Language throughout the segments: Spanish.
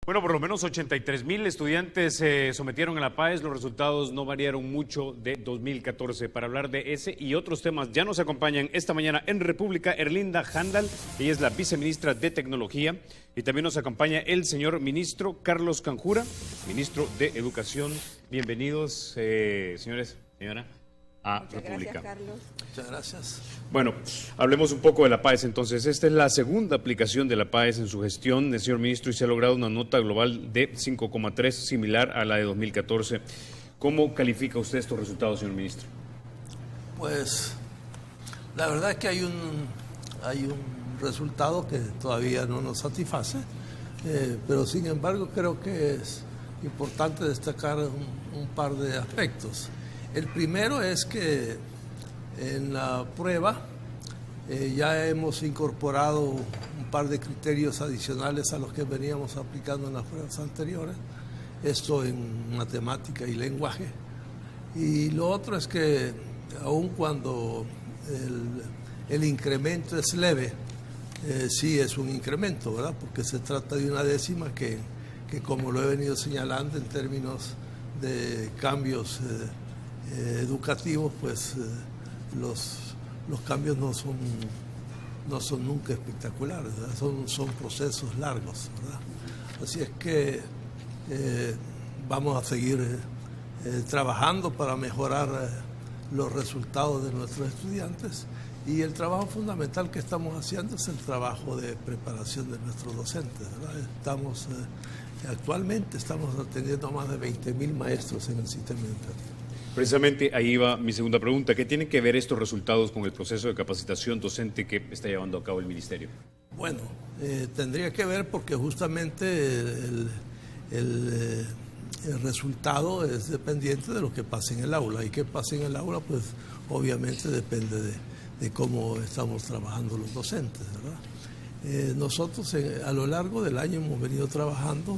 Bueno, por lo menos 83,000 estudiantes se sometieron a la PAES. Los resultados no variaron mucho de 2014. Para hablar de ese y otros temas, ya nos acompañan esta mañana en República Erlinda Handal. Ella es la viceministra de Tecnología. Y también nos acompaña el señor ministro Carlos Canjura, ministro de Educación. Bienvenidos, señores, señora, a Muchas República. Gracias, Carlos. Muchas gracias. Bueno, hablemos un poco de la PAES entonces. Esta es la segunda aplicación de la PAES en su gestión, señor ministro, y se ha logrado una nota global de 5,3, similar a la de 2014. ¿Cómo califica usted estos resultados, señor ministro? Pues la verdad es que hay un resultado que todavía no nos satisface, pero sin embargo creo que es importante destacar un par de aspectos. El primero es que en la prueba ya hemos incorporado un par de criterios adicionales a los que veníamos aplicando en las pruebas anteriores, esto en matemática y lenguaje. Y lo otro es que aun cuando el incremento es leve, sí es un incremento, ¿verdad? Porque se trata de una décima que como lo he venido señalando en términos de cambios educativos, pues los cambios no son nunca espectaculares, ¿verdad? Son procesos largos, ¿verdad? Así es que vamos a seguir trabajando para mejorar los resultados de nuestros estudiantes, y el trabajo fundamental que estamos haciendo es el trabajo de preparación de nuestros docentes, ¿verdad? Actualmente estamos atendiendo a más de 20,000 maestros en el sistema educativo. Precisamente ahí va mi segunda pregunta. ¿Qué tienen que ver estos resultados con el proceso de capacitación docente que está llevando a cabo el ministerio? Bueno, tendría que ver porque justamente el resultado es dependiente de lo que pase en el aula. Y qué pase en el aula, pues obviamente depende de cómo estamos trabajando los docentes, ¿verdad? Nosotros a lo largo del año hemos venido trabajando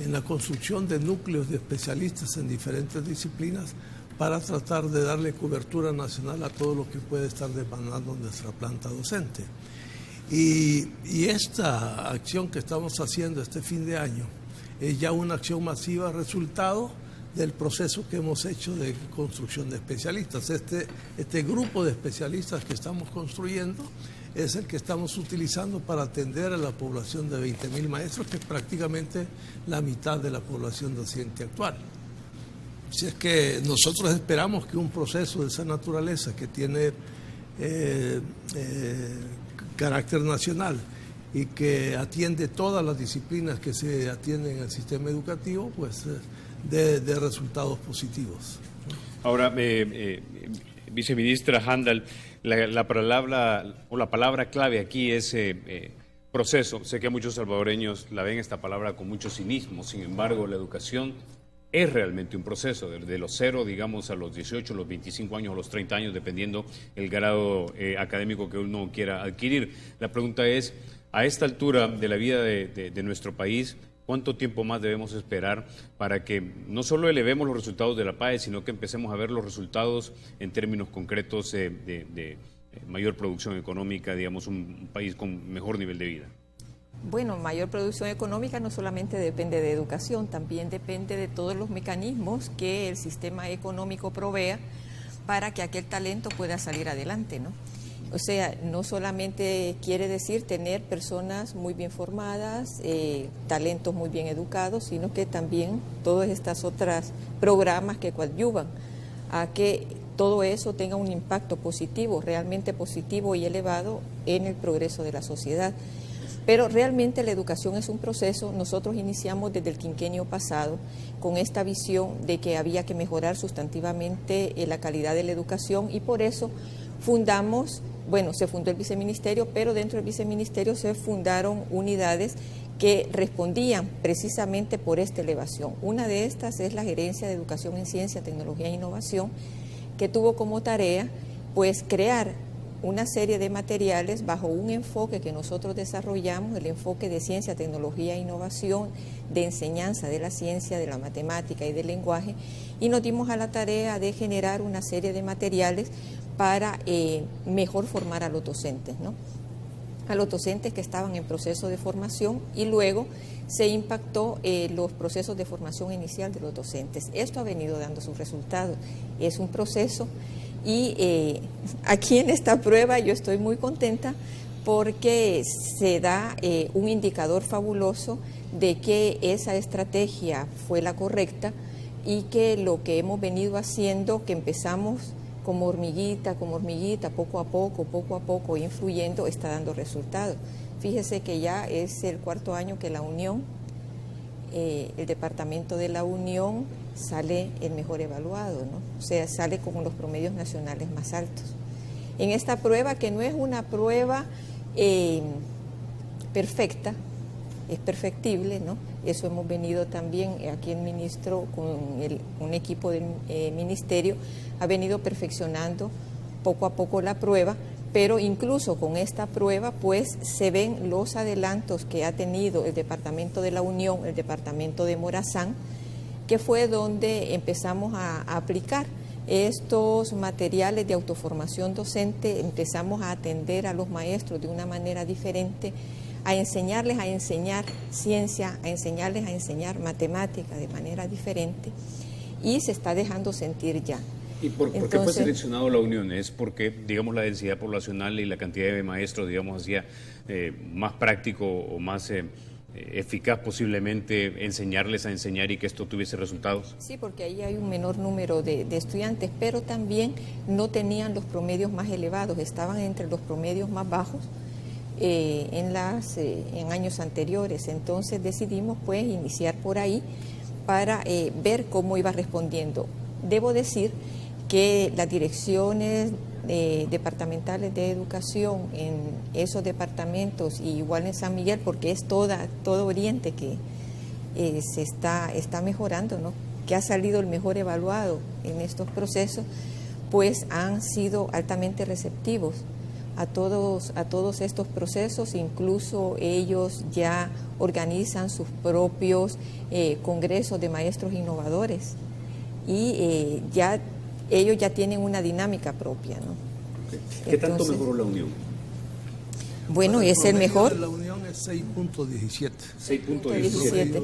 en la construcción de núcleos de especialistas en diferentes disciplinas para tratar de darle cobertura nacional a todo lo que puede estar demandando nuestra planta docente. Y esta acción que estamos haciendo este fin de año es ya una acción masiva resultado del proceso que hemos hecho de construcción de especialistas. Este grupo de especialistas que estamos construyendo es el que estamos utilizando para atender a la población de 20,000 maestros, que es prácticamente la mitad de la población docente actual. Así es que nosotros esperamos que un proceso de esa naturaleza, que tiene carácter nacional y que atiende todas las disciplinas que se atienden en el sistema educativo, pues de resultados positivos. Ahora, viceministra Handal, la palabra clave aquí es proceso. Sé que muchos salvadoreños la ven esta palabra con mucho cinismo. Sin embargo, la educación es realmente un proceso, de los 0, digamos, a los 18, los 25 años, a los 30 años, dependiendo el grado académico que uno quiera adquirir. La pregunta es, a esta altura de la vida de nuestro país, ¿cuánto tiempo más debemos esperar para que no solo elevemos los resultados de la PAES, sino que empecemos a ver los resultados en términos concretos de mayor producción económica, digamos, un país con mejor nivel de vida? Bueno, mayor producción económica no solamente depende de educación, también depende de todos los mecanismos que el sistema económico provea para que aquel talento pueda salir adelante, ¿no? O sea, no solamente quiere decir tener personas muy bien formadas, talentos muy bien educados, sino que también todas estas otras programas que coadyuvan a que todo eso tenga un impacto positivo, realmente positivo y elevado en el progreso de la sociedad. Pero realmente la educación es un proceso. Nosotros iniciamos desde el quinquenio pasado con esta visión de que había que mejorar sustantivamente la calidad de la educación, y por eso se fundó el viceministerio, pero dentro del viceministerio se fundaron unidades que respondían precisamente por esta elevación. Una de estas es la Gerencia de Educación en Ciencia, Tecnología e Innovación, que tuvo como tarea pues crear una serie de materiales bajo un enfoque que nosotros desarrollamos, el enfoque de ciencia, tecnología e innovación, de enseñanza de la ciencia, de la matemática y del lenguaje, y nos dimos a la tarea de generar una serie de materiales para mejor formar a los docentes, ¿no? a los docentes que estaban en proceso de formación y luego se impactó los procesos de formación inicial de los docentes. Esto ha venido dando sus resultados. Es un proceso y aquí en esta prueba yo estoy muy contenta porque se da un indicador fabuloso de que esa estrategia fue la correcta y que lo que hemos venido haciendo, que empezamos como hormiguita, poco a poco, influyendo, está dando resultados. Fíjese que ya es el 4º año que la Unión, el departamento de la Unión sale el mejor evaluado, ¿no? O sea, sale con los promedios nacionales más altos. En esta prueba, que no es una prueba perfecta, es perfectible, ¿no? Eso hemos venido también, aquí el ministro con un equipo del ministerio ha venido perfeccionando poco a poco la prueba, pero incluso con esta prueba pues se ven los adelantos que ha tenido el departamento de la Unión, el departamento de Morazán, que fue donde empezamos a aplicar estos materiales de autoformación docente, empezamos a atender a los maestros de una manera diferente, a enseñarles a enseñar ciencia, a enseñarles a enseñar matemática de manera diferente, y se está dejando sentir ya. ¿Y por qué fue seleccionado la Unión? ¿Es porque, digamos, la densidad poblacional y la cantidad de maestros, digamos, hacía más práctico o más eficaz posiblemente enseñarles a enseñar y que esto tuviese resultados? Sí, porque ahí hay un menor número de estudiantes, pero también no tenían los promedios más elevados, estaban entre los promedios más bajos en años anteriores. Entonces decidimos pues iniciar por ahí para ver cómo iba respondiendo. Debo decir que las direcciones departamentales de educación en esos departamentos, y igual en San Miguel, porque es todo Oriente que se está mejorando, ¿no? Que ha salido el mejor evaluado en estos procesos, pues han sido altamente receptivos a todos estos procesos. Incluso ellos ya organizan sus propios congresos de maestros innovadores y ellos ya tienen una dinámica propia, ¿no? Okay. ¿Qué tanto mejoró la Unión? Bueno, es el mejor. La Unión es 6.17. 6.17.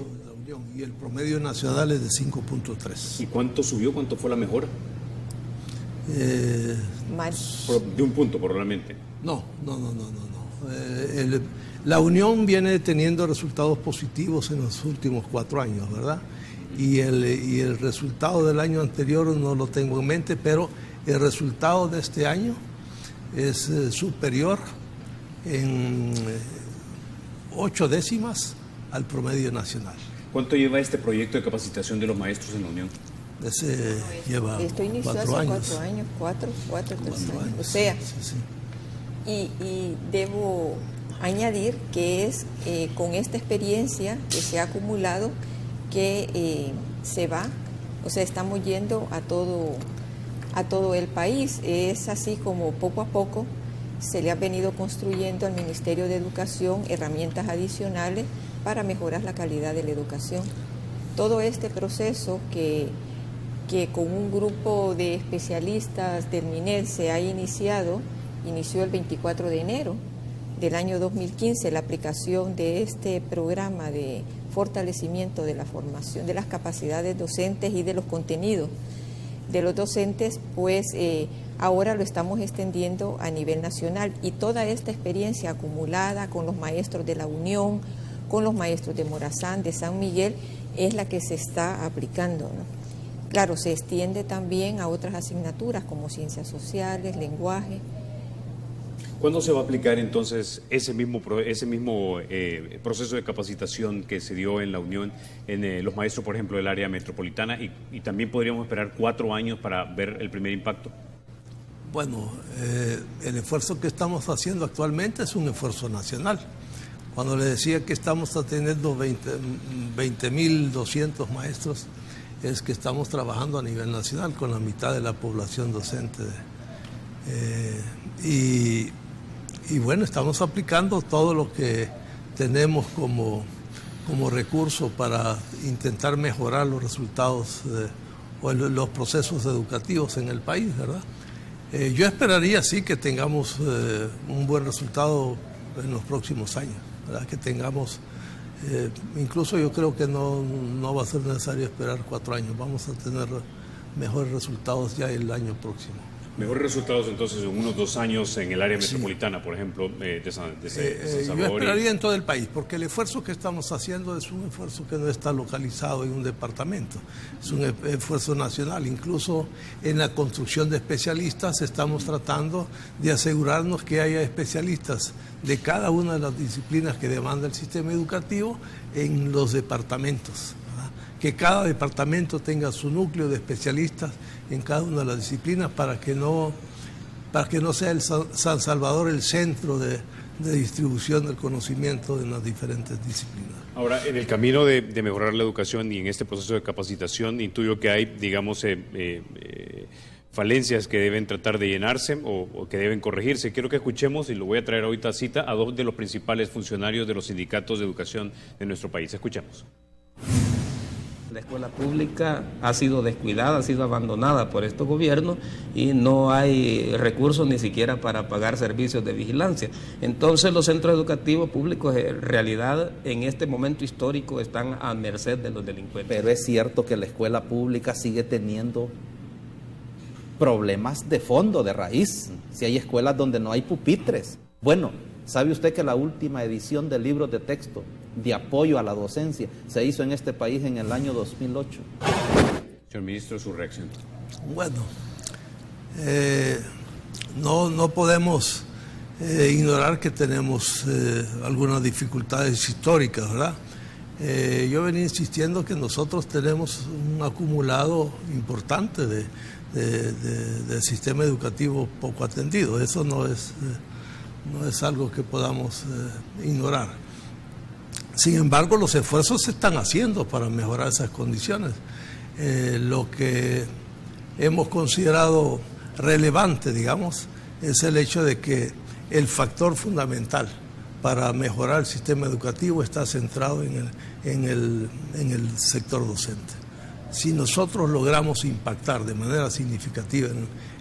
Y el promedio nacional es de 5.3. ¿Y cuánto subió? ¿Cuánto fue la mejora? De un punto, probablemente. No. La Unión viene teniendo resultados positivos en los últimos 4 años, ¿verdad? Y el resultado del año anterior no lo tengo en mente, pero el resultado de este año es superior en 8 décimas al promedio nacional. ¿Cuánto lleva este proyecto de capacitación de los maestros en la Unión? Lleva esto inició 4 hace años. 4 años, 4 años. O sea, sí. Y debo añadir que es con esta experiencia que se ha acumulado que estamos yendo a todo el país. Es así como poco a poco se le ha venido construyendo al Ministerio de Educación herramientas adicionales para mejorar la calidad de la educación. Todo este proceso que con un grupo de especialistas del MINED se ha inició el 24 de enero del año 2015, la aplicación de este programa de fortalecimiento de la formación, de las capacidades docentes y de los contenidos de los docentes, pues ahora lo estamos extendiendo a nivel nacional, y toda esta experiencia acumulada con los maestros de la Unión, con los maestros de Morazán, de San Miguel, es la que se está aplicando, ¿no? Claro, se extiende también a otras asignaturas como ciencias sociales, lenguaje. ¿Cuándo se va a aplicar entonces ese mismo proceso de capacitación que se dio en la Unión en los maestros, por ejemplo, del área metropolitana, y también podríamos esperar 4 años para ver el primer impacto? Bueno, el esfuerzo que estamos haciendo actualmente es un esfuerzo nacional. Cuando le decía que estamos atendiendo 20.200 maestros, es que estamos trabajando a nivel nacional con la mitad de la población docente. Y bueno, estamos aplicando todo lo que tenemos como recurso para intentar mejorar los resultados o los procesos educativos en el país, ¿verdad? Yo esperaría sí que tengamos un buen resultado en los próximos años, ¿verdad? Que tengamos, incluso yo creo que no va a ser necesario esperar 4 años, vamos a tener mejores resultados ya el año próximo. Mejores resultados entonces en unos 2 años en el área metropolitana, por ejemplo, de San Salvador. Yo esperaría en todo el país, porque el esfuerzo que estamos haciendo es un esfuerzo que no está localizado en un departamento, es un esfuerzo nacional. Incluso en la construcción de especialistas estamos tratando de asegurarnos que haya especialistas de cada una de las disciplinas que demanda el sistema educativo en los departamentos, ¿verdad? Que cada departamento tenga su núcleo de especialistas en cada una de las disciplinas para que no sea el San Salvador el centro de distribución del conocimiento en las diferentes disciplinas. Ahora, en el camino de mejorar la educación y en este proceso de capacitación, intuyo que hay, digamos, falencias que deben tratar de llenarse o que deben corregirse. Quiero que escuchemos, y lo voy a traer ahorita a cita, a 2 de los principales funcionarios de los sindicatos de educación de nuestro país. Escuchemos. La escuela pública ha sido descuidada, ha sido abandonada por estos gobiernos y no hay recursos ni siquiera para pagar servicios de vigilancia. Entonces los centros educativos públicos en realidad en este momento histórico están a merced de los delincuentes. Pero es cierto que la escuela pública sigue teniendo problemas de fondo, de raíz. Si hay escuelas donde no hay pupitres. Bueno, ¿sabe usted que la última edición de libros de texto de apoyo a la docencia se hizo en este país en el año 2008? Señor Ministro, su reacción. Bueno, no podemos ignorar que tenemos algunas dificultades históricas, ¿verdad? Yo venía insistiendo que nosotros tenemos un acumulado importante de sistema educativo poco atendido. Eso no es algo que podamos ignorar. Sin embargo, los esfuerzos se están haciendo para mejorar esas condiciones. Lo que hemos considerado relevante, digamos, es el hecho de que el factor fundamental para mejorar el sistema educativo está centrado en el sector docente. Si nosotros logramos impactar de manera significativa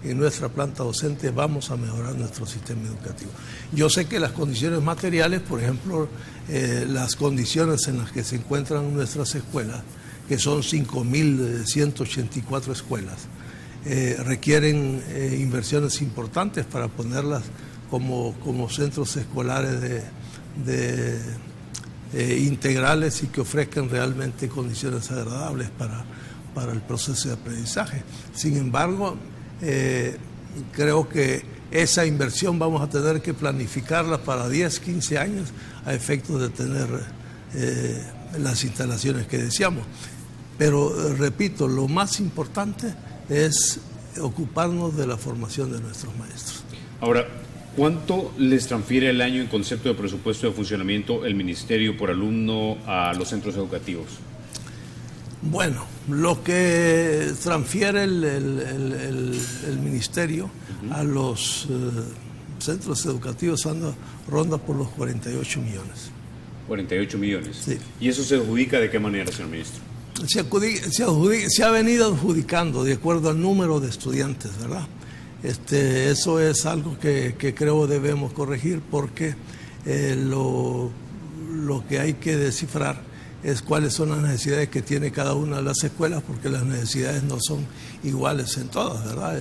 en nuestra planta docente, vamos a mejorar nuestro sistema educativo. Yo sé que las condiciones materiales, por ejemplo, las condiciones en las que se encuentran nuestras escuelas, que son 5.184 escuelas, requieren inversiones importantes para ponerlas como centros escolares integrales y que ofrezcan realmente condiciones agradables para el proceso de aprendizaje. Sin embargo, creo que esa inversión vamos a tener que planificarla para 10, 15 años a efectos de tener las instalaciones que deseamos. Pero, repito, lo más importante es ocuparnos de la formación de nuestros maestros. Ahora, ¿cuánto les transfiere al año en concepto de presupuesto de funcionamiento el Ministerio por alumno a los centros educativos? Bueno, lo que transfiere el Ministerio a los centros educativos ronda por los 48 millones. 48 millones. Sí. ¿Y eso se adjudica de qué manera, señor ministro? Se ha venido adjudicando de acuerdo al número de estudiantes, ¿verdad? Eso es algo que creo debemos corregir porque lo que hay que descifrar es cuáles son las necesidades que tiene cada una de las escuelas, porque las necesidades no son iguales en todas, ¿verdad?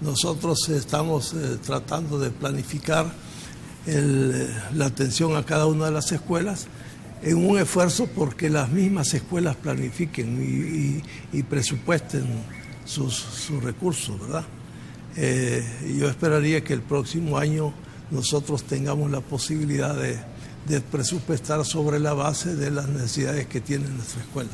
Nosotros estamos tratando de planificar la atención a cada una de las escuelas en un esfuerzo porque las mismas escuelas planifiquen y presupuesten sus recursos, ¿verdad? Yo esperaría que el próximo año nosotros tengamos la posibilidad de presupuestar sobre la base de las necesidades que tiene nuestra escuela.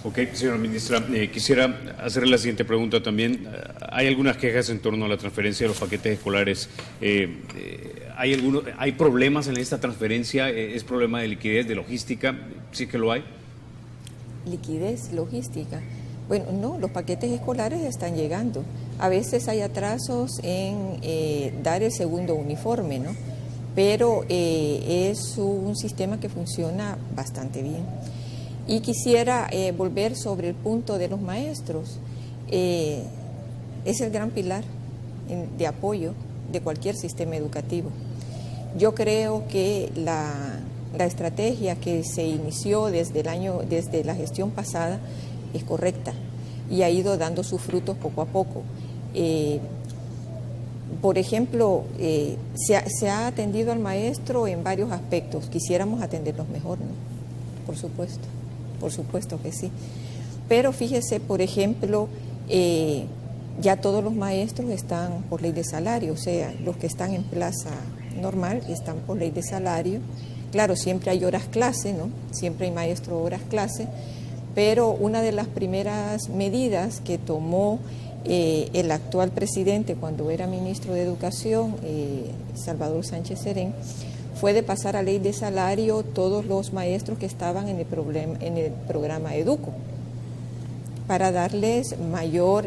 Ok, señora ministra, quisiera hacerle la siguiente pregunta también. Hay algunas quejas en torno a la transferencia de los paquetes escolares. ¿Hay problemas en esta transferencia? ¿Es problema de liquidez, de logística? ¿Sí que lo hay? Liquidez, logística. Bueno, no, los paquetes escolares están llegando. A veces hay atrasos en dar el segundo uniforme, ¿no? Pero es un sistema que funciona bastante bien. Y quisiera volver sobre el punto de los maestros. Es el gran pilar de apoyo de cualquier sistema educativo. yo creo que la estrategia que se inició desde la gestión pasada es correcta y ha ido dando sus frutos poco a poco. Por ejemplo, se ha atendido al maestro en varios aspectos. Quisiéramos atenderlos mejor, ¿no? Por supuesto que sí. Pero fíjese, por ejemplo, ya todos los maestros están por ley de salario, o sea, los que están en plaza normal están por ley de salario. Claro, siempre hay horas clase, ¿no? Siempre hay maestro horas clase, pero una de las primeras medidas que tomó el actual presidente cuando era ministro de Educación, Salvador Sánchez Serén, fue de pasar a ley de salario todos los maestros que estaban en el programa Educo, para darles mayor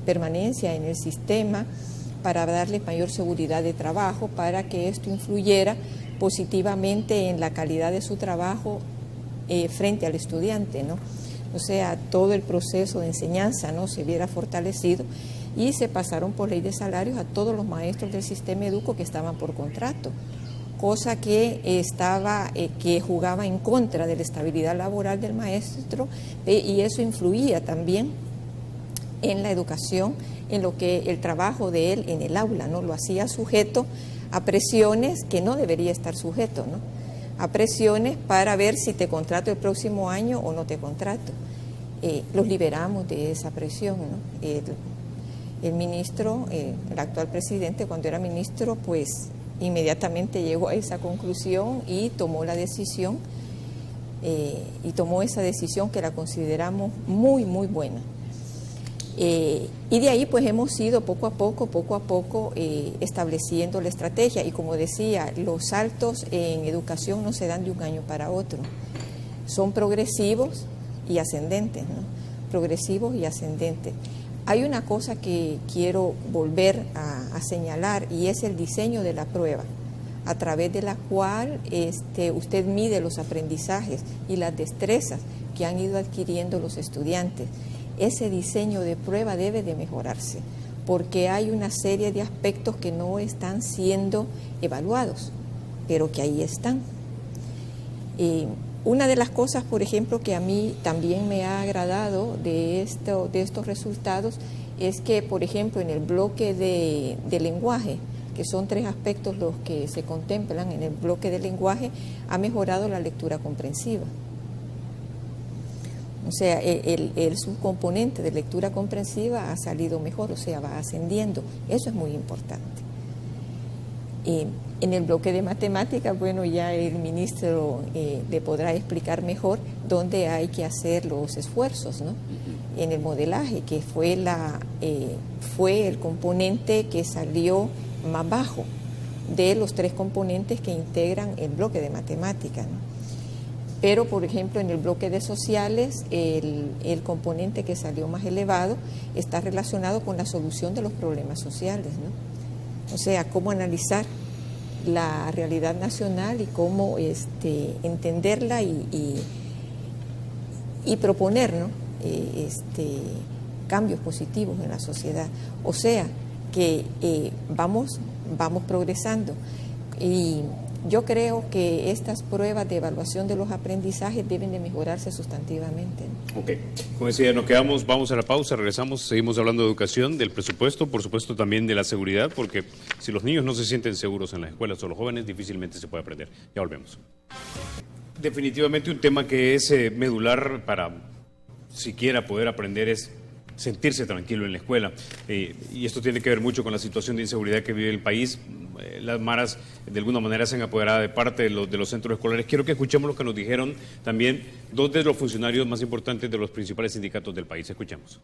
permanencia en el sistema, para darles mayor seguridad de trabajo, para que esto influyera positivamente en la calidad de su trabajo frente al estudiante, ¿no? O sea, todo el proceso de enseñanza, ¿no?, se viera fortalecido, y se pasaron por ley de salarios a todos los maestros del sistema Educo que estaban por contrato, cosa que que jugaba en contra de la estabilidad laboral del maestro, y eso influía también en la educación, en lo que el trabajo de él en el aula, ¿no?, lo hacía sujeto a presiones que no debería estar sujeto, ¿no?, a presiones para ver si te contrato el próximo año o no te contrato. Los liberamos de esa presión, ¿no? El ministro, el actual presidente, cuando era ministro, pues inmediatamente llegó a esa conclusión y tomó la decisión, esa decisión que la consideramos muy, muy buena. Y de ahí pues hemos ido poco a poco estableciendo la estrategia, y como decía, los saltos en educación no se dan de un año para otro, son progresivos y ascendentes, ¿no? Progresivos y ascendentes. Hay una cosa que quiero volver a señalar, y es el diseño de la prueba, a través de la cual usted mide los aprendizajes y las destrezas que han ido adquiriendo los estudiantes. Ese diseño de prueba debe de mejorarse, porque hay una serie de aspectos que no están siendo evaluados, pero que ahí están. Una de las cosas, por ejemplo, que a mí también me ha agradado de estos resultados es que, por ejemplo, en el bloque de lenguaje, que son 3 aspectos los que se contemplan en el bloque de lenguaje, ha mejorado la lectura comprensiva. O sea, el subcomponente de lectura comprensiva ha salido mejor, o sea, va ascendiendo. Eso es muy importante. En el bloque de matemáticas, bueno, ya el ministro le podrá explicar mejor dónde hay que hacer los esfuerzos, ¿no? En el modelaje, que fue el componente que salió más bajo de los 3 componentes que integran el bloque de matemáticas, ¿no? Pero, por ejemplo, en el bloque de sociales, el componente que salió más elevado está relacionado con la solución de los problemas sociales, ¿no? O sea, cómo analizar la realidad nacional y cómo entenderla y proponer, ¿no?, cambios positivos en la sociedad. O sea, que vamos progresando. Y yo creo que estas pruebas de evaluación de los aprendizajes deben de mejorarse sustantivamente, ¿no? Ok, como decía, nos quedamos, vamos a la pausa, regresamos, seguimos hablando de educación, del presupuesto, por supuesto también de la seguridad, porque si los niños no se sienten seguros en las escuelas o los jóvenes, difícilmente se puede aprender. Ya volvemos. Definitivamente un tema que es medular para siquiera poder aprender es sentirse tranquilo en la escuela, y esto tiene que ver mucho con la situación de inseguridad que vive el país. Las maras de alguna manera se han apoderado de parte de los centros escolares. Quiero que escuchemos lo que nos dijeron también 2 de los funcionarios más importantes de los principales sindicatos del país. Escuchemos.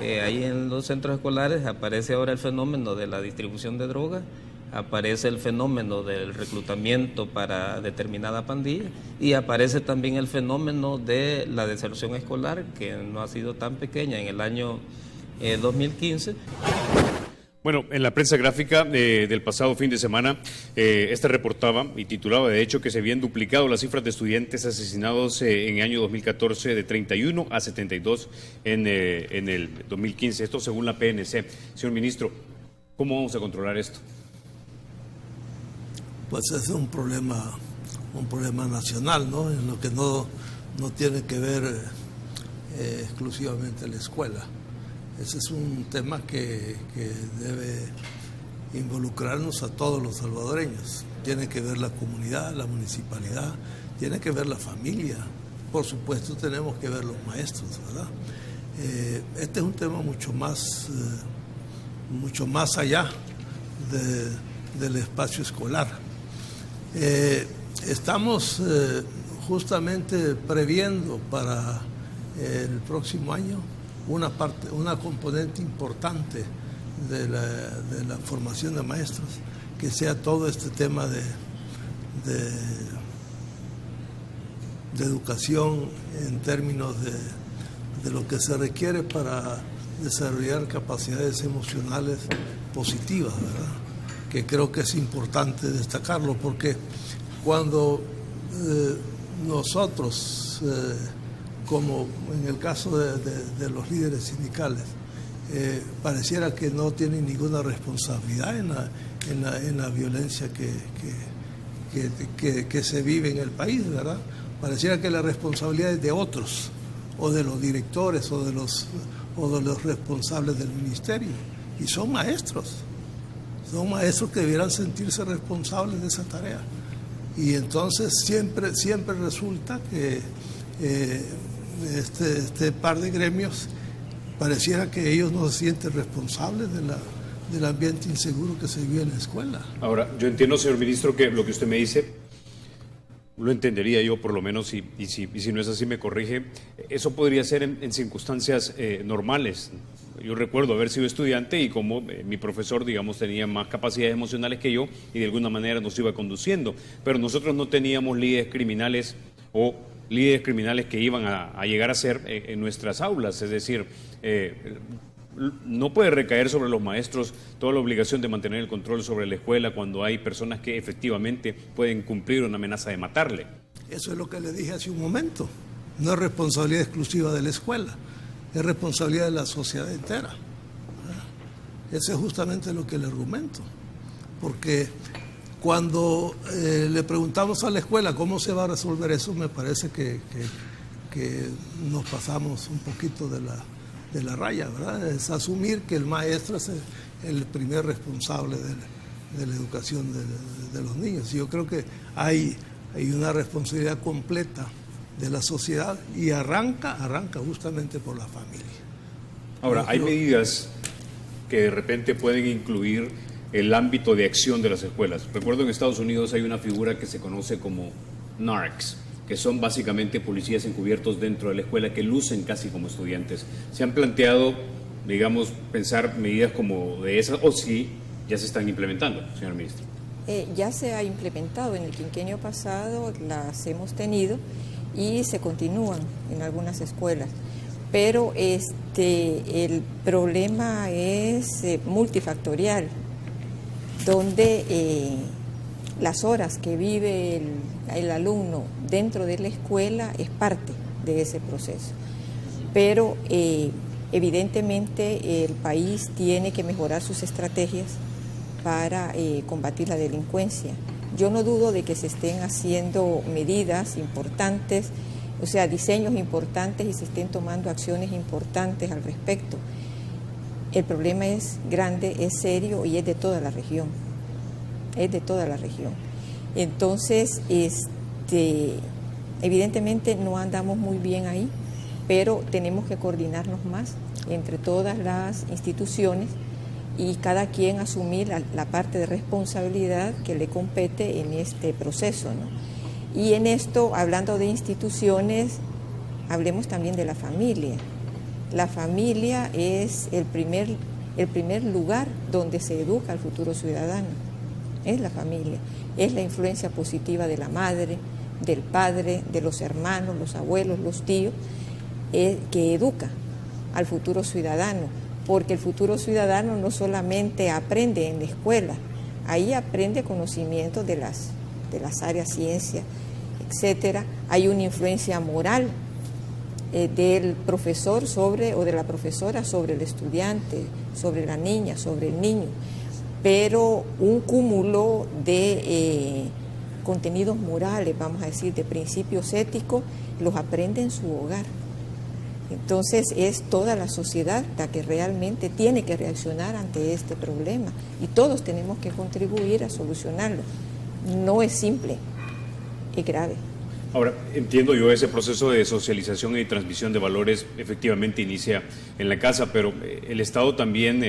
Ahí en los centros escolares aparece ahora el fenómeno de la distribución de drogas, aparece el fenómeno del reclutamiento para determinada pandilla, y aparece también el fenómeno de la deserción escolar, que no ha sido tan pequeña en el año 2015. Bueno, en la prensa gráfica del pasado fin de semana, reportaba y titulaba, de hecho, que se habían duplicado las cifras de estudiantes asesinados en el año 2014 de 31 a 72 en el 2015. Esto según la PNC. Señor ministro, ¿Cómo vamos a controlar esto? Pues es un problema nacional, ¿no? En lo que no tiene que ver exclusivamente la escuela. Ese es un tema que debe involucrarnos a todos los salvadoreños. Tiene que ver la comunidad, la municipalidad, tiene que ver la familia. Por supuesto tenemos que ver los maestros, ¿verdad? Este es un tema mucho más allá del espacio escolar. Estamos justamente previendo para el próximo año una componente importante de la formación de maestros, que sea todo este tema de educación en términos de lo que se requiere para desarrollar capacidades emocionales positivas, ¿verdad? Que creo que es importante destacarlo, porque cuando nosotros, como en el caso de los líderes sindicales, pareciera que no tienen ninguna responsabilidad en la violencia que se vive en el país, ¿verdad? Pareciera que la responsabilidad es de otros, o de los directores, o de los responsables del ministerio, y son maestros que debieran sentirse responsables de esa tarea. Y entonces siempre resulta que este par de gremios pareciera que ellos no se sienten responsables del ambiente inseguro que se vive en la escuela. Ahora, yo entiendo, señor ministro, que lo que usted me dice, lo entendería yo por lo menos, y si no es así me corrige, eso podría ser en circunstancias normales. Yo recuerdo haber sido estudiante y como mi profesor, digamos, tenía más capacidades emocionales que yo y de alguna manera nos iba conduciendo, pero nosotros no teníamos líderes criminales o líderes criminales que iban a llegar a ser en nuestras aulas, es decir, no puede recaer sobre los maestros toda la obligación de mantener el control sobre la escuela cuando hay personas que efectivamente pueden cumplir una amenaza de matarle. Eso es lo que le dije hace un momento. No es responsabilidad exclusiva de la escuela, es responsabilidad de la sociedad entera. Ese es justamente lo que le argumento. Porque cuando le preguntamos a la escuela cómo se va a resolver eso, me parece que nos pasamos un poquito de la raya, ¿verdad? Es asumir que el maestro es el primer responsable de la educación de los niños. Yo creo que hay una responsabilidad completa de la sociedad y arranca justamente por la familia. Ahora, hay medidas que de repente pueden incluir el ámbito de acción de las escuelas. Recuerdo en Estados Unidos hay una figura que se conoce como NARCs, que son básicamente policías encubiertos dentro de la escuela que lucen casi como estudiantes. ¿Se han planteado, digamos, pensar medidas como de esas o si ya se están implementando, señor ministro? Ya se ha implementado, en el quinquenio pasado las hemos tenido y se continúan en algunas escuelas, pero el problema es multifactorial, donde las horas que vive el alumno dentro de la escuela es parte de ese proceso. Pero evidentemente el país tiene que mejorar sus estrategias para combatir la delincuencia. Yo no dudo de que se estén haciendo medidas importantes, o sea, diseños importantes y se estén tomando acciones importantes al respecto. El problema es grande, es serio y es de toda la región. Es de toda la región. Entonces, evidentemente no andamos muy bien ahí, pero tenemos que coordinarnos más entre todas las instituciones y cada quien asumir la parte de responsabilidad que le compete en este proceso, ¿no? Y en esto, hablando de instituciones, hablemos también de la familia. La familia es el primer lugar donde se educa al futuro ciudadano. Es la familia, es la influencia positiva de la madre, del padre, de los hermanos, los abuelos, los tíos, que educa al futuro ciudadano, porque el futuro ciudadano no solamente aprende en la escuela, ahí aprende conocimiento de las áreas ciencia, etcétera. Hay una influencia moral del profesor o de la profesora sobre el estudiante, sobre la niña, sobre el niño. pero un cúmulo de contenidos morales, vamos a decir, de principios éticos, los aprende en su hogar. Entonces es toda la sociedad la que realmente tiene que reaccionar ante este problema y todos tenemos que contribuir a solucionarlo. No es simple, es grave. Ahora, entiendo yo, ese proceso de socialización y transmisión de valores efectivamente inicia en la casa, pero el Estado también,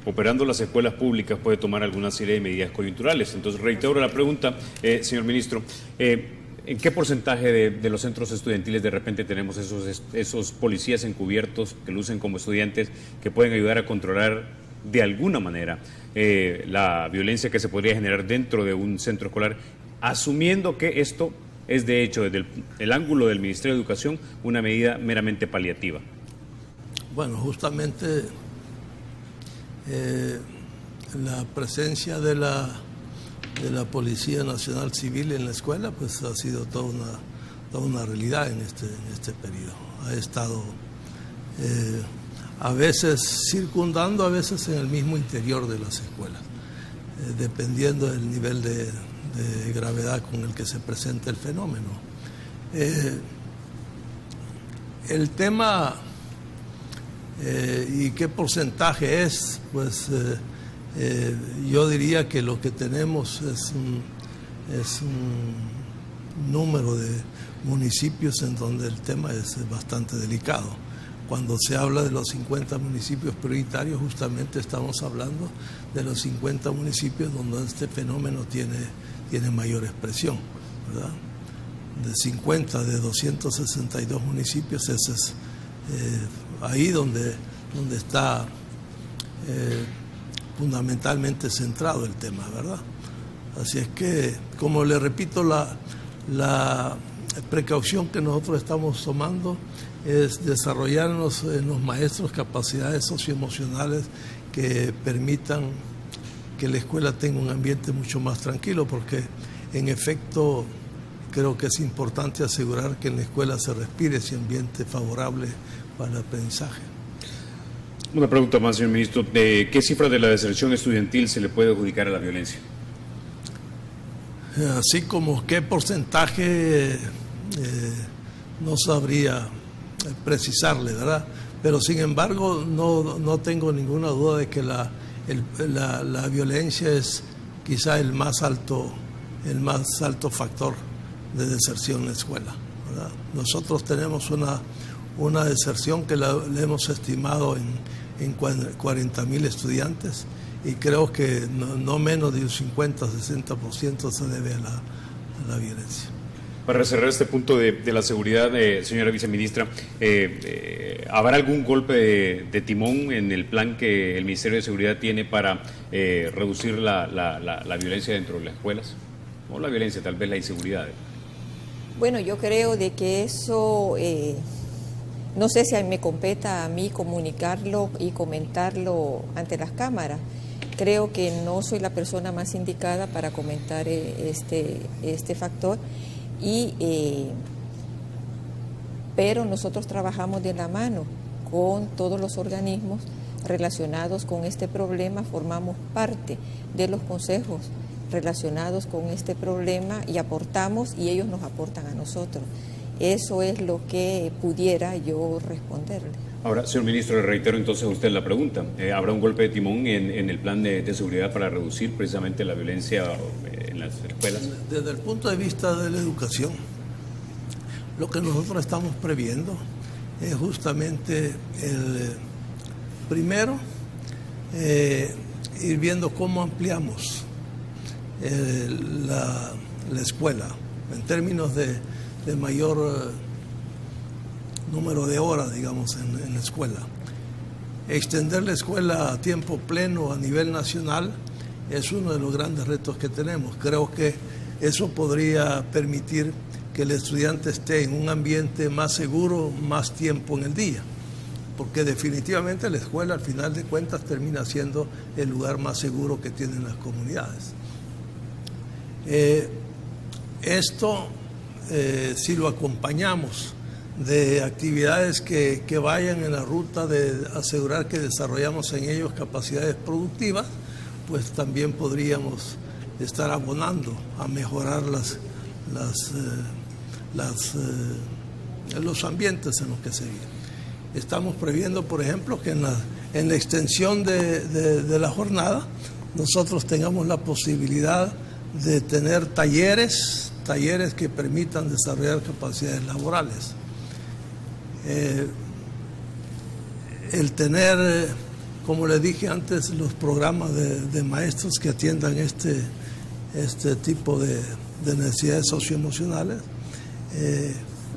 operando las escuelas públicas, puede tomar alguna serie de medidas coyunturales. Entonces, reitero la pregunta, señor ministro, ¿en qué porcentaje de los centros estudiantiles de repente tenemos esos policías encubiertos que lucen como estudiantes que pueden ayudar a controlar de alguna manera la violencia que se podría generar dentro de un centro escolar, asumiendo que esto es de hecho desde el ángulo del Ministerio de Educación una medida meramente paliativa? Bueno, justamente la presencia de la Policía Nacional Civil en la escuela pues ha sido toda una realidad en este periodo. Ha estado a veces circundando, a veces en el mismo interior de las escuelas, dependiendo del nivel de gravedad con el que se presenta el fenómeno. El tema y qué porcentaje es, pues yo diría que lo que tenemos es un número de municipios en donde el tema es bastante delicado. Cuando se habla de los 50 municipios prioritarios, justamente estamos hablando de los 50 municipios donde este fenómeno tiene mayor expresión, ¿verdad? De 50 de 262 municipios, ese es ahí donde está fundamentalmente centrado el tema, ¿verdad? Así es que, como le repito, la precaución que nosotros estamos tomando es desarrollarnos en los maestros capacidades socioemocionales que permitan que la escuela tenga un ambiente mucho más tranquilo, porque en efecto creo que es importante asegurar que en la escuela se respire ese ambiente favorable para el aprendizaje. Una pregunta más, señor ministro. ¿De qué cifra de la deserción estudiantil se le puede adjudicar a la violencia? Así como qué porcentaje, no sabría precisarle, ¿verdad? Pero sin embargo no tengo ninguna duda de que la violencia es quizá el más alto factor de deserción en la escuela, ¿verdad? Nosotros tenemos una deserción que la hemos estimado en 40.000 estudiantes y creo que no menos de un 50-60% se debe a la violencia. Para cerrar este punto de la seguridad, señora viceministra, ¿habrá algún golpe de timón en el plan que el Ministerio de Seguridad tiene para reducir la violencia dentro de las escuelas? O la violencia, tal vez la inseguridad. Bueno, yo creo de que eso, no sé si me competa a mí comunicarlo y comentarlo ante las cámaras. Creo que no soy la persona más indicada para comentar este factor. Pero nosotros trabajamos de la mano con todos los organismos relacionados con este problema, formamos parte de los consejos relacionados con este problema y aportamos y ellos nos aportan a nosotros. Eso es lo que pudiera yo responderle. Ahora, señor ministro, le reitero entonces a usted la pregunta. ¿Habrá un golpe de timón en el plan de seguridad para reducir precisamente la violencia en las escuelas? Desde el punto de vista de la educación, lo que nosotros estamos previendo es justamente primero, ir viendo cómo ampliamos la escuela en términos de mayor número de horas, digamos, en la escuela. Extender la escuela a tiempo pleno a nivel nacional es uno de los grandes retos que tenemos. Creo que eso podría permitir que el estudiante esté en un ambiente más seguro más tiempo en el día, porque definitivamente la escuela al final de cuentas termina siendo el lugar más seguro que tienen las comunidades. Si lo acompañamos de actividades que vayan en la ruta de asegurar que desarrollamos en ellos capacidades productivas, pues también podríamos estar abonando a mejorar los ambientes en los que se vive. Estamos previendo, por ejemplo, que en la extensión de la jornada nosotros tengamos la posibilidad de tener talleres que permitan desarrollar capacidades laborales. El tener, como le dije antes, los programas de maestros que atiendan este tipo de necesidades socioemocionales,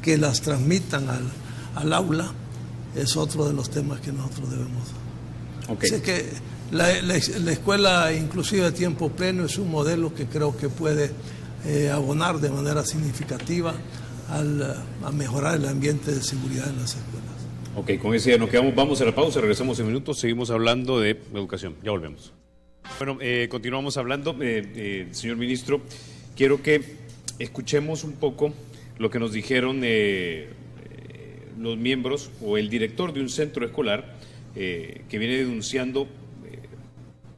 que las transmitan al aula, es otro de los temas que nosotros debemos. Okay. Sé que la escuela inclusive de tiempo pleno es un modelo que creo que puede abonar de manera significativa a mejorar el ambiente de seguridad en las escuelas. Ok, con ese ya nos quedamos, vamos a la pausa, regresamos en minutos, seguimos hablando de educación, ya volvemos. Bueno, continuamos hablando, señor ministro, quiero que escuchemos un poco lo que nos dijeron los miembros o el director de un centro escolar que viene denunciando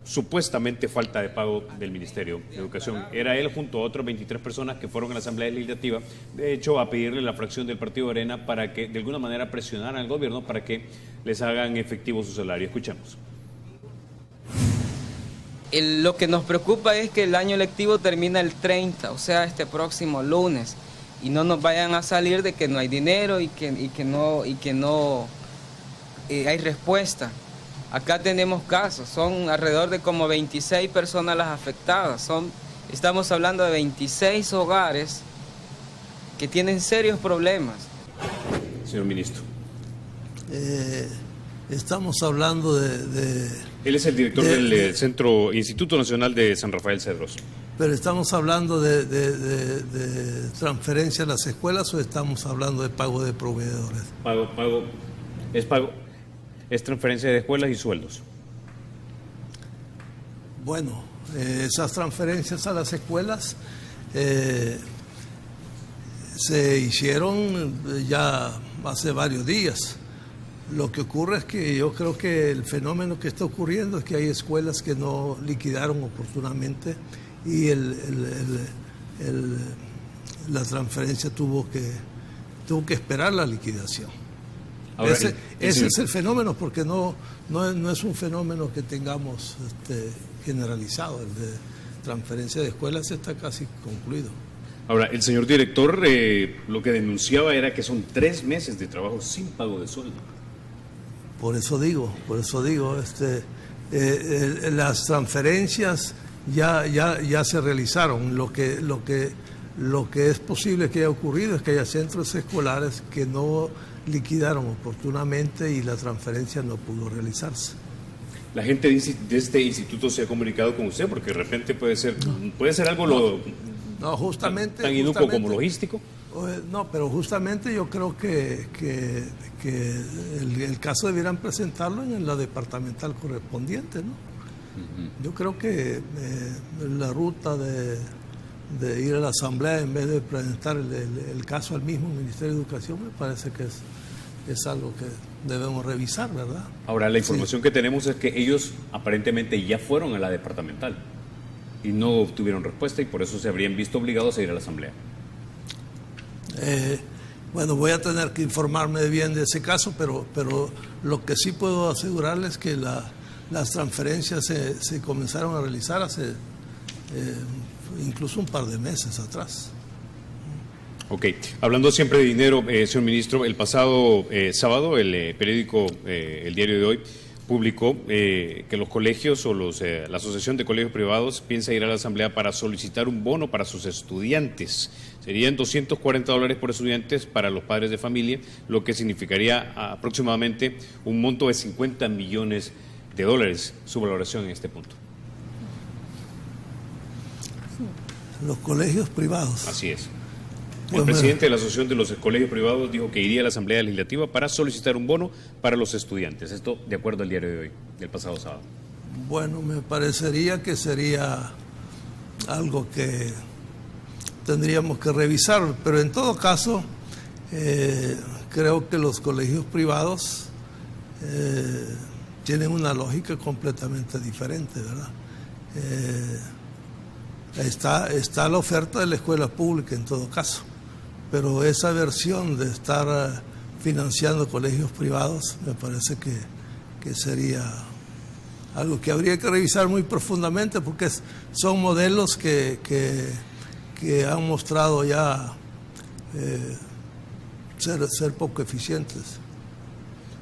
supuestamente falta de pago del Ministerio de Educación. Era él junto a otras 23 personas que fueron a la Asamblea Legislativa, de hecho, a pedirle la fracción del Partido Arena para que de alguna manera presionaran al gobierno para que les hagan efectivo su salario. Escuchemos. Lo que nos preocupa es que el año lectivo termina el 30, o sea, este próximo lunes, y no nos vayan a salir de que no hay dinero y que no hay respuesta. Acá tenemos casos, son alrededor de como 26 personas las afectadas, estamos hablando de 26 hogares que tienen serios problemas. Señor ministro. Estamos hablando de... Él es el director del Instituto Nacional de San Rafael Cedros. ¿Pero estamos hablando de transferencia a las escuelas o estamos hablando de pago de proveedores? Es transferencia de escuelas y sueldos. Bueno, esas transferencias a las escuelas se hicieron ya hace varios días. Lo que ocurre es que yo creo que el fenómeno que está ocurriendo es que hay escuelas que no liquidaron oportunamente y la transferencia tuvo que esperar la liquidación. Ahora, ese es el fenómeno, porque no es un fenómeno que tengamos generalizado. El de transferencia de escuelas está casi concluido. Ahora, el señor director lo que denunciaba era que son 3 meses de trabajo sin pago de sueldo. Por eso digo, las transferencias ya se realizaron. Lo que es posible que haya ocurrido es que haya centros escolares que no liquidaron oportunamente y la transferencia no pudo realizarse. La gente de este instituto se ha comunicado con usted porque de repente puede ser algo tan inocuo como logístico. No, pero justamente yo creo que el caso debieran presentarlo en la departamental correspondiente, ¿no? Yo creo que la ruta de ir a la asamblea en vez de presentar el caso al mismo Ministerio de Educación me parece que es algo que debemos revisar, ¿verdad? Ahora, la información que tenemos es que ellos aparentemente ya fueron a la departamental y no obtuvieron respuesta y por eso se habrían visto obligados a ir a la asamblea. Bueno, voy a tener que informarme bien de ese caso, pero lo que sí puedo asegurarles es que las transferencias se comenzaron a realizar hace incluso un par de meses atrás. Ok, hablando siempre de dinero, señor ministro, el pasado sábado el periódico El Diario de Hoy publicó que los colegios o la Asociación de Colegios Privados piensa ir a la Asamblea para solicitar un bono para sus estudiantes. Serían $240 por estudiantes para los padres de familia, lo que significaría aproximadamente un monto de $50 millones, su valoración en este punto. Los colegios privados. Así es. El presidente de la Asociación de los Colegios Privados dijo que iría a la Asamblea Legislativa para solicitar un bono para los estudiantes. Esto de acuerdo al Diario de Hoy, del pasado sábado. Bueno, me parecería que sería algo que tendríamos que revisar, pero en todo caso creo que los colegios privados tienen una lógica completamente diferente, ¿verdad? Está la oferta de la escuela pública en todo caso, pero esa versión de estar financiando colegios privados me parece que sería algo que habría que revisar muy profundamente, porque son modelos que han mostrado ya ser poco eficientes.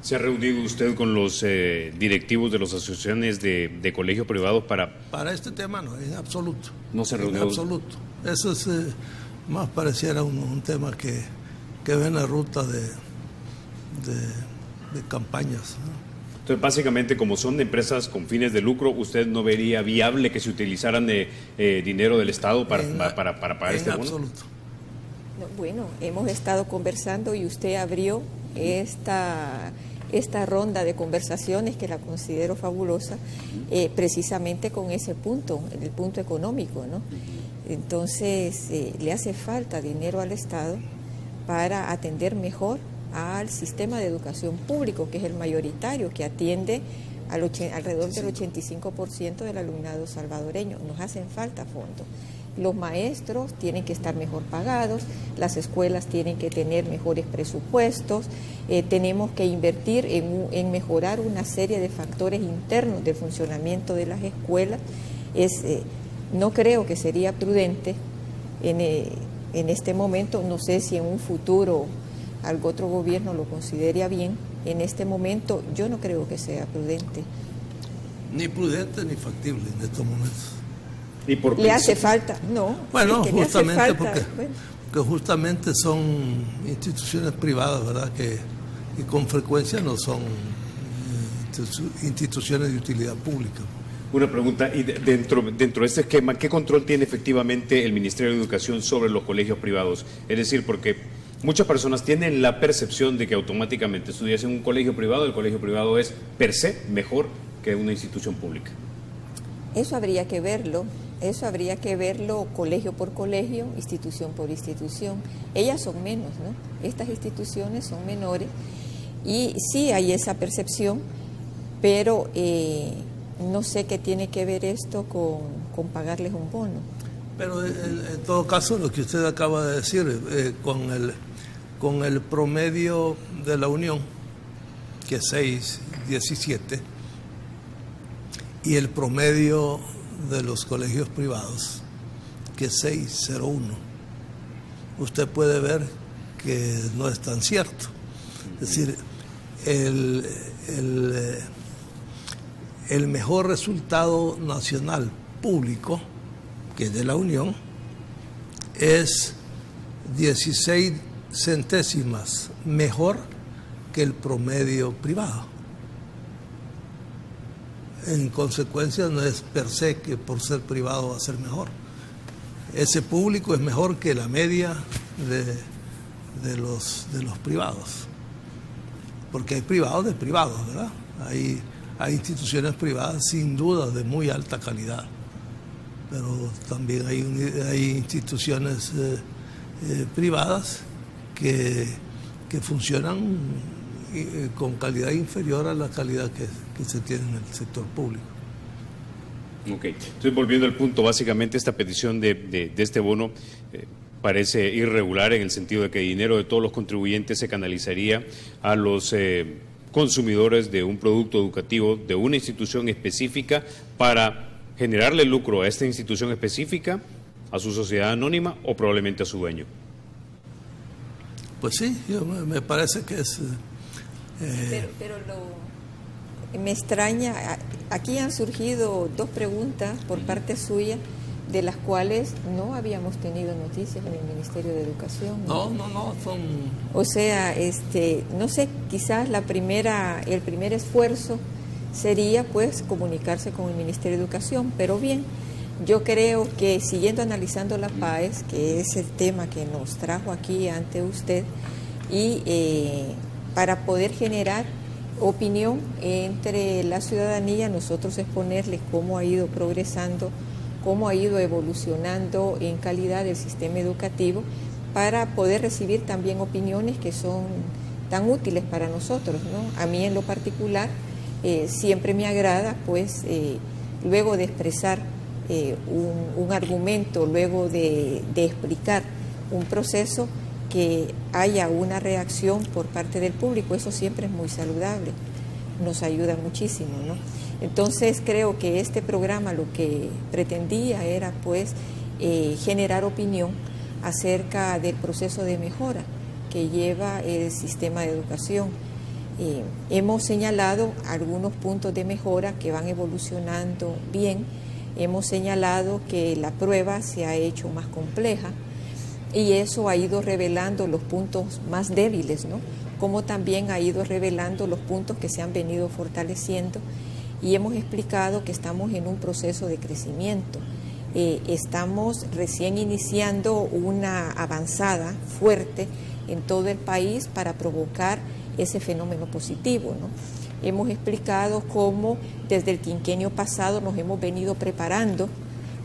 ¿Se ha reunido usted con los directivos de las asociaciones de colegios privados Para este tema no, en absoluto. No se reunió. En absoluto. Eso es más pareciera un tema que ve en la ruta de campañas, ¿no? Entonces, básicamente, como son de empresas con fines de lucro, ¿usted no vería viable que se utilizaran dinero del Estado para pagar este bono? En absoluto. No, bueno, hemos estado conversando y usted abrió esta ronda de conversaciones que la considero fabulosa, precisamente con ese punto, el punto económico, ¿no? Entonces, le hace falta dinero al Estado para atender mejor al sistema de educación público, que es el mayoritario, que atiende alrededor del 85% del alumnado salvadoreño. Nos hacen falta fondos. Los maestros tienen que estar mejor pagados, las escuelas tienen que tener mejores presupuestos, tenemos que invertir en mejorar una serie de factores internos del funcionamiento de las escuelas. No creo que sería prudente en este momento, no sé si en un futuro algún otro gobierno lo considere bien. En este momento yo no creo que sea prudente. Ni prudente ni factible en estos momentos. ¿Y por qué? ¿Le hace falta? No. Bueno, es que justamente le hace falta, porque justamente son instituciones privadas, ¿verdad? Y con frecuencia no son instituciones de utilidad pública. Una pregunta, y dentro de este esquema, ¿qué control tiene efectivamente el Ministerio de Educación sobre los colegios privados? Es decir, porque muchas personas tienen la percepción de que automáticamente estudias en un colegio privado, el colegio privado es per se mejor que una institución pública. Eso habría que verlo colegio por colegio, institución por institución. Ellas son menos, ¿no? Estas instituciones son menores y sí hay esa percepción, pero no sé qué tiene que ver esto con pagarles un bono. Pero en todo caso, lo que usted acaba de decir, con el promedio de la Unión, que es 6.17, y el promedio de los colegios privados, que es 6.01, usted puede ver que no es tan cierto. Es decir, el mejor resultado nacional público, que es de la Unión, es 16 centésimas mejor que el promedio privado. En consecuencia, no es per se que por ser privado va a ser mejor. Ese público es mejor que la media de los privados, porque hay privados de privados, ¿verdad? Hay instituciones privadas sin duda de muy alta calidad, pero también hay instituciones privadas que funcionan con calidad inferior a la calidad que se tiene en el sector público. Ok, entonces volviendo al punto, básicamente esta petición de este bono parece irregular en el sentido de que el dinero de todos los contribuyentes se canalizaría a los consumidores de un producto educativo de una institución específica para generarle lucro a esta institución específica, a su sociedad anónima o probablemente a su dueño. Pues sí, me parece que es... Pero me extraña, aquí han surgido dos preguntas por parte suya, de las cuales no habíamos tenido noticias en el Ministerio de Educación. No, son... O sea, no sé, quizás el primer esfuerzo sería pues comunicarse con el Ministerio de Educación, pero bien, yo creo que siguiendo analizando la PAES, que es el tema que nos trajo aquí ante usted, y para poder generar opinión entre la ciudadanía, nosotros exponerles cómo ha ido progresando, cómo ha ido evolucionando en calidad el sistema educativo, para poder recibir también opiniones que son tan útiles para nosotros, ¿no? A mí en lo particular siempre me agrada, pues, luego de expresar un argumento luego de explicar un proceso, que haya una reacción por parte del público. Eso siempre es muy saludable, nos ayuda muchísimo, ¿no? Entonces creo que este programa lo que pretendía era pues generar opinión acerca del proceso de mejora que lleva el sistema de educación. Hemos señalado algunos puntos de mejora que van evolucionando bien. Hemos señalado que la prueba se ha hecho más compleja y eso ha ido revelando los puntos más débiles, ¿no? Como también ha ido revelando los puntos que se han venido fortaleciendo, y hemos explicado que estamos en un proceso de crecimiento. Estamos recién iniciando una avanzada fuerte en todo el país para provocar ese fenómeno positivo, ¿no? Hemos explicado cómo desde el quinquenio pasado nos hemos venido preparando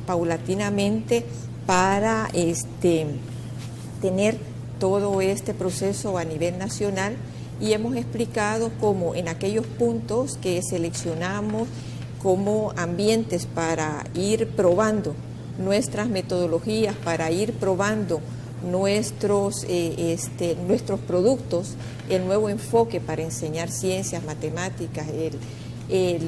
paulatinamente para tener todo este proceso a nivel nacional, y hemos explicado cómo en aquellos puntos que seleccionamos como ambientes para ir probando nuestras metodologías, para ir probando nuestros productos, el nuevo enfoque para enseñar ciencias, matemáticas,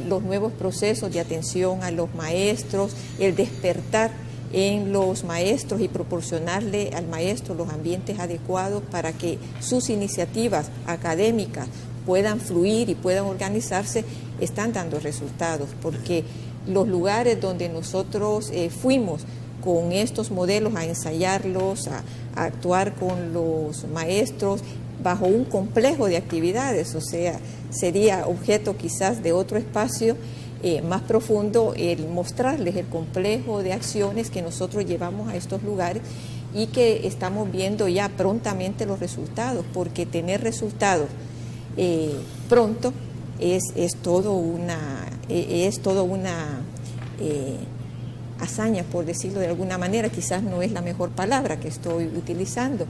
los nuevos procesos de atención a los maestros, el despertar en los maestros y proporcionarle al maestro los ambientes adecuados para que sus iniciativas académicas puedan fluir y puedan organizarse, están dando resultados, porque los lugares donde nosotros fuimos con estos modelos a ensayarlos, a actuar con los maestros bajo un complejo de actividades, o sea, sería objeto quizás de otro espacio más profundo el mostrarles el complejo de acciones que nosotros llevamos a estos lugares y que estamos viendo ya prontamente los resultados, porque tener resultados pronto es todo una hazaña, por decirlo de alguna manera. Quizás no es la mejor palabra que estoy utilizando,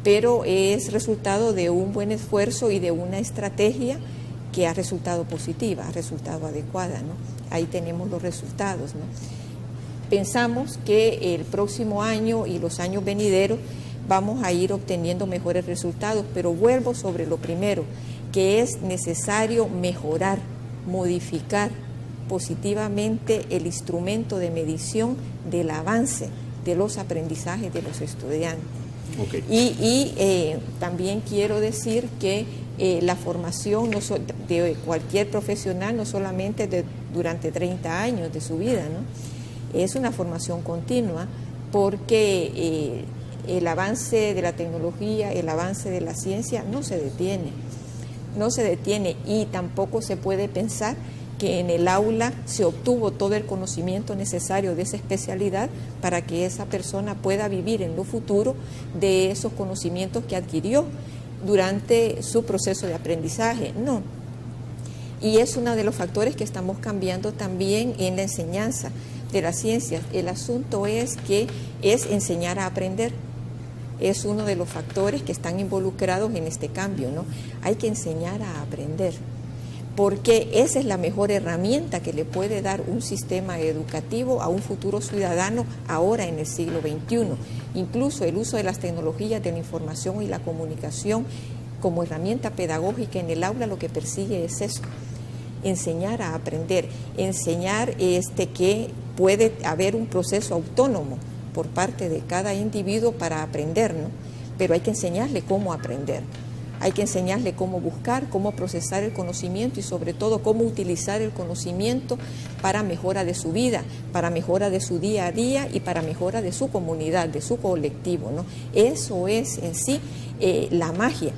pero es resultado de un buen esfuerzo y de una estrategia que ha resultado positiva, ha resultado adecuada, ¿no? Ahí tenemos los resultados, ¿no? Pensamos que el próximo año y los años venideros vamos a ir obteniendo mejores resultados, pero vuelvo sobre lo primero, que es necesario mejorar, modificar positivamente el instrumento de medición del avance de los aprendizajes de los estudiantes. Okay. Y también quiero decir que la formación de cualquier profesional, no solamente durante 30 años de su vida, ¿no? Es una formación continua, porque el avance de la tecnología, el avance de la ciencia no se detiene, y tampoco se puede pensar que en el aula se obtuvo todo el conocimiento necesario de esa especialidad para que esa persona pueda vivir en lo futuro de esos conocimientos que adquirió durante su proceso de aprendizaje. No. Y es uno de los factores que estamos cambiando también en la enseñanza de las ciencias. El asunto es que es enseñar a aprender. Es uno de los factores que están involucrados en este cambio, ¿no? Hay que enseñar a aprender, porque esa es la mejor herramienta que le puede dar un sistema educativo a un futuro ciudadano ahora en el siglo XXI. Incluso el uso de las tecnologías de la información y la comunicación como herramienta pedagógica en el aula lo que persigue es eso, enseñar a aprender, enseñar que puede haber un proceso autónomo por parte de cada individuo para aprender, ¿no? Pero hay que enseñarle cómo aprender. Hay que enseñarle cómo buscar, cómo procesar el conocimiento y sobre todo cómo utilizar el conocimiento para mejora de su vida, para mejora de su día a día y para mejora de su comunidad, de su colectivo, ¿no? Eso es en sí la magia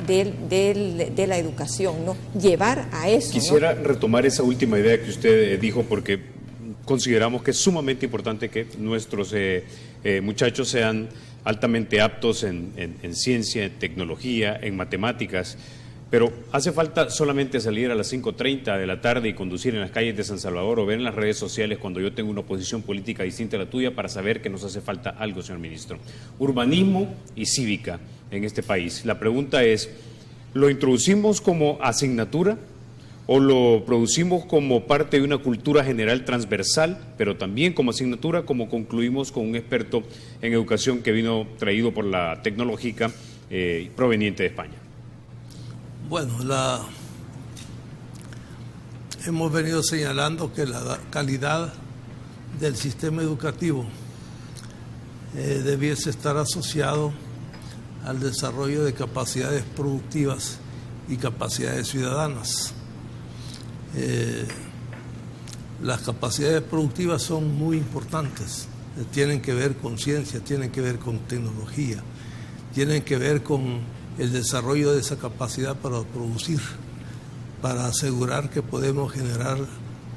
de la educación, ¿no? Llevar a eso. Quisiera ¿no? retomar esa última idea que usted dijo, porque consideramos que es sumamente importante que nuestros muchachos sean altamente aptos en ciencia, en tecnología, en matemáticas, pero hace falta solamente salir a las 5:30 de la tarde y conducir en las calles de San Salvador o ver en las redes sociales cuando yo tengo una posición política distinta a la tuya para saber que nos hace falta algo, señor ministro. Urbanismo y cívica en este país. La pregunta es, ¿lo introducimos como asignatura o lo producimos como parte de una cultura general transversal, pero también como asignatura, como concluimos con un experto en educación que vino traído por la Tecnológica proveniente de España? Bueno, hemos venido señalando que la calidad del sistema educativo debiese estar asociado al desarrollo de capacidades productivas y capacidades ciudadanas. Las capacidades productivas son muy importantes, tienen que ver con ciencia, tienen que ver con tecnología, tienen que ver con el desarrollo de esa capacidad para producir, para asegurar que podemos generar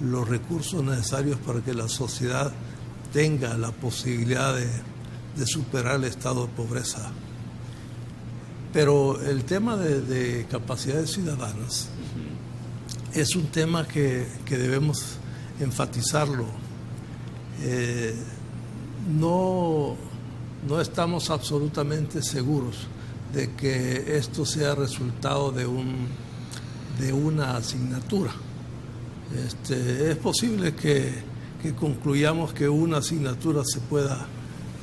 los recursos necesarios para que la sociedad tenga la posibilidad de superar el estado de pobreza. Pero el tema de capacidades ciudadanas es un tema que debemos enfatizarlo. No estamos absolutamente seguros de que esto sea resultado de una asignatura. Es posible que concluyamos que una asignatura se pueda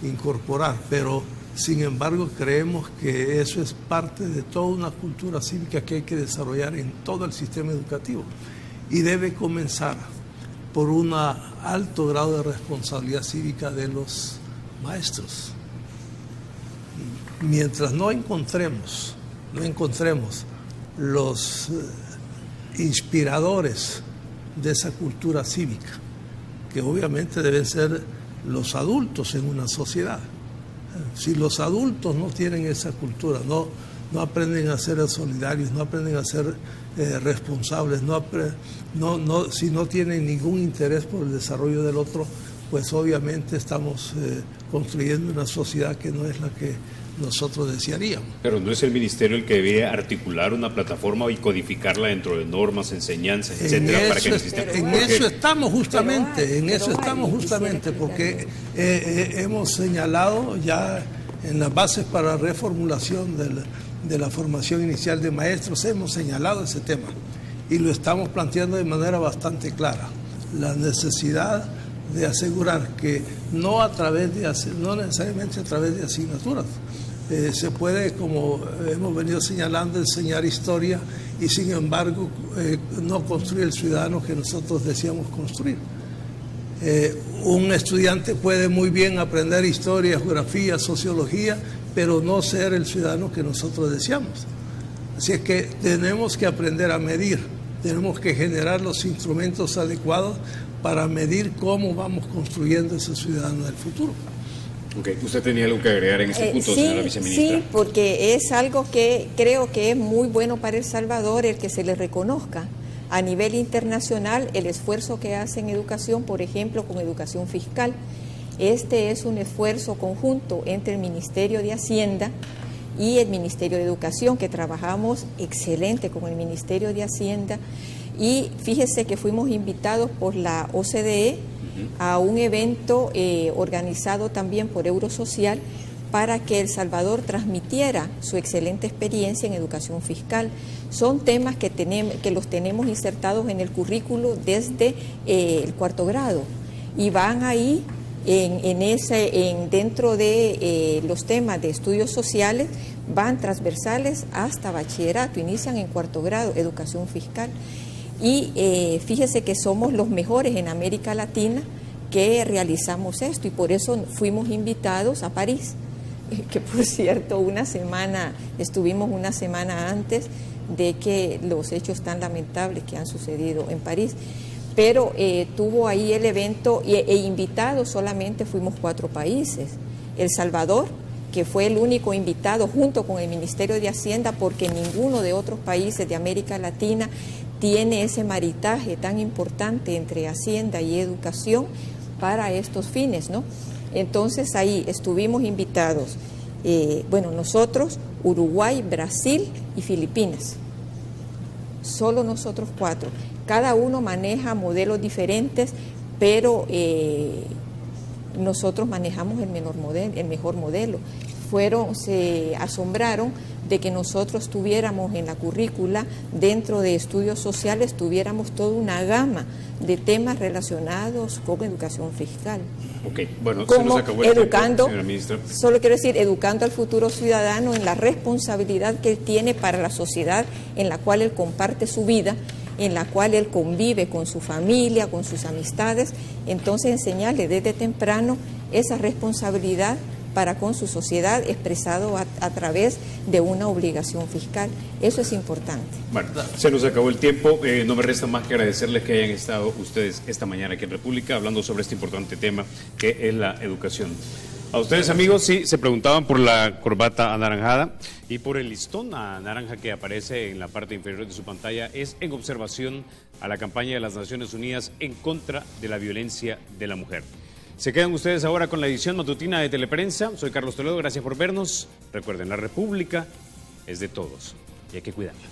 incorporar, pero sin embargo creemos que eso es parte de toda una cultura cívica que hay que desarrollar en todo el sistema educativo y debe comenzar por un alto grado de responsabilidad cívica de los maestros. Mientras no encontremos los inspiradores de esa cultura cívica, que obviamente deben ser los adultos en una sociedad. Si los adultos no tienen esa cultura, no aprenden a ser solidarios, no aprenden a ser responsables, si no tienen ningún interés por el desarrollo del otro, pues obviamente estamos construyendo una sociedad que no es la que nosotros desearíamos. Pero ¿no es el ministerio el que debería articular una plataforma y codificarla dentro de normas, enseñanzas, etcétera, para que el sistema... En eso estamos justamente, porque hemos señalado ya en las bases para la reformulación de la formación inicial de maestros, hemos señalado ese tema y lo estamos planteando de manera bastante clara. La necesidad de asegurar que no necesariamente a través de asignaturas, se puede, como hemos venido señalando, enseñar historia y sin embargo no construir el ciudadano que nosotros deseamos construir. Un estudiante puede muy bien aprender historia, geografía, sociología, pero no ser el ciudadano que nosotros deseamos. Así es que tenemos que aprender a medir, tenemos que generar los instrumentos adecuados para medir cómo vamos construyendo ese ciudadano del futuro. Okay. ¿Usted tenía algo que agregar en este punto, señora viceministra? Sí, porque es algo que creo que es muy bueno para El Salvador el que se le reconozca a nivel internacional el esfuerzo que hace en educación, por ejemplo, con educación fiscal. Este es un esfuerzo conjunto entre el Ministerio de Hacienda y el Ministerio de Educación, que trabajamos excelente con el Ministerio de Hacienda. Y fíjese que fuimos invitados por la OCDE a un evento organizado también por Eurosocial para que El Salvador transmitiera su excelente experiencia en educación fiscal. Son temas que los tenemos insertados en el currículo desde el cuarto grado y van ahí dentro de los temas de estudios sociales, van transversales hasta bachillerato, inician en cuarto grado, educación fiscal. Y fíjese que somos los mejores en América Latina que realizamos esto y por eso fuimos invitados a París, que por cierto estuvimos una semana antes de que los hechos tan lamentables que han sucedido en París, pero tuvo ahí el evento e invitados solamente fuimos 4 países, El Salvador, que fue el único invitado junto con el Ministerio de Hacienda, porque ninguno de otros países de América Latina tiene ese maritaje tan importante entre Hacienda y educación para estos fines, ¿no? Entonces ahí estuvimos invitados, nosotros, Uruguay, Brasil y Filipinas, solo nosotros 4. Cada uno maneja modelos diferentes, pero nosotros manejamos el mejor modelo. se asombraron de que nosotros tuviéramos en la currícula, dentro de estudios sociales, tuviéramos toda una gama de temas relacionados con educación fiscal. Ok, bueno, se nos acabó el educando, tiempo, señora ministra. Solo quiero decir, educando al futuro ciudadano en la responsabilidad que él tiene para la sociedad en la cual él comparte su vida, en la cual él convive con su familia, con sus amistades. Entonces, enseñarle desde temprano esa responsabilidad para con su sociedad, expresado a través de una obligación fiscal. Eso es importante. Bueno, se nos acabó el tiempo. No me resta más que agradecerles que hayan estado ustedes esta mañana aquí en República hablando sobre este importante tema que es la educación. A ustedes, amigos, sí, se preguntaban por la corbata anaranjada y por el listón naranja que aparece en la parte inferior de su pantalla. Es en observación a la campaña de las Naciones Unidas en contra de la violencia de la mujer. Se quedan ustedes ahora con la edición matutina de Teleprensa. Soy Carlos Toledo, gracias por vernos. Recuerden, la República es de todos y hay que cuidarla.